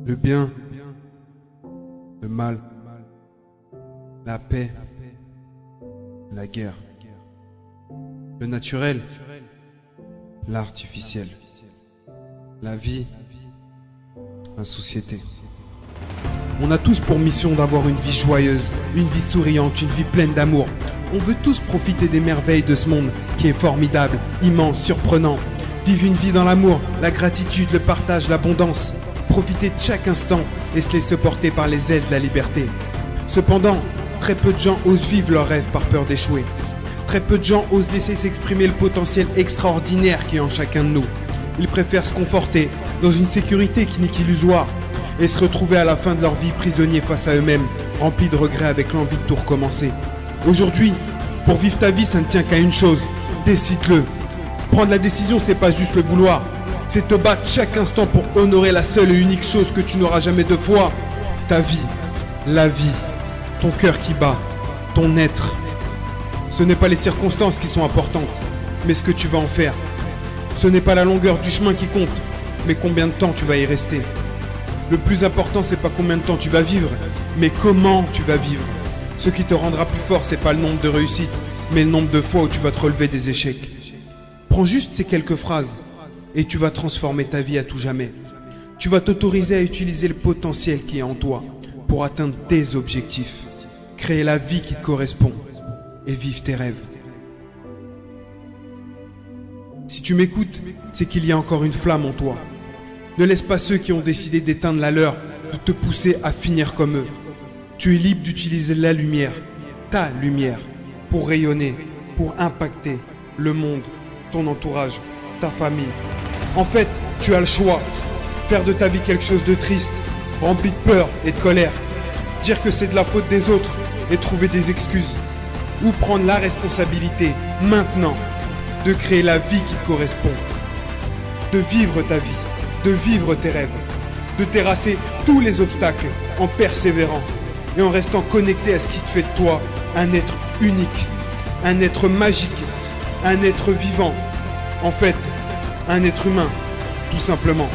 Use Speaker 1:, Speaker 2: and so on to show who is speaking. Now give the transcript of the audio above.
Speaker 1: Le bien, le mal, la paix, la guerre, le naturel, l'artificiel, la vie, la société. On a tous pour mission d'avoir une vie joyeuse, une vie souriante, une vie pleine d'amour. On veut tous profiter des merveilles de ce monde qui est formidable, immense, surprenant. Vivre une vie dans l'amour, la gratitude, le partage, l'abondance. Profiter de chaque instant et se laisser porter par les ailes de la liberté. Cependant, très peu de gens osent vivre leurs rêves par peur d'échouer. Très peu de gens osent laisser s'exprimer le potentiel extraordinaire qui est en chacun de nous. Ils préfèrent se conforter dans une sécurité qui n'est qu'illusoire et se retrouver à la fin de leur vie prisonniers face à eux-mêmes, remplis de regrets avec l'envie de tout recommencer. Aujourd'hui, pour vivre ta vie, ça ne tient qu'à une chose, décide-le. Prendre la décision, c'est pas juste le vouloir, c'est te battre chaque instant pour honorer la seule et unique chose que tu n'auras jamais deux fois, ta vie, la vie, ton cœur qui bat, ton être. Ce n'est pas les circonstances qui sont importantes, mais ce que tu vas en faire. Ce n'est pas la longueur du chemin qui compte, mais combien de temps tu vas y rester. Le plus important, c'est pas combien de temps tu vas vivre, mais comment tu vas vivre. Ce qui te rendra plus fort, c'est pas le nombre de réussites, mais le nombre de fois où tu vas te relever des échecs. Prends juste ces quelques phrases et tu vas transformer ta vie à tout jamais. Tu vas t'autoriser à utiliser le potentiel qui est en toi pour atteindre tes objectifs, créer la vie qui te correspond et vivre tes rêves. Si tu m'écoutes, c'est qu'il y a encore une flamme en toi. Ne laisse pas ceux qui ont décidé d'éteindre la leur de te pousser à finir comme eux. Tu es libre d'utiliser la lumière, ta lumière, pour rayonner, pour impacter le monde, ton entourage, ta famille. En fait, tu as le choix. Faire de ta vie quelque chose de triste, rempli de peur et de colère. Dire que c'est de la faute des autres et trouver des excuses. Ou prendre la responsabilité, maintenant, de créer la vie qui te correspond. De vivre ta vie, de vivre tes rêves. De terrasser tous les obstacles en persévérant et en restant connecté à ce qui te fait de toi un être unique, un être magique, un être vivant. En fait, un être humain, tout simplement.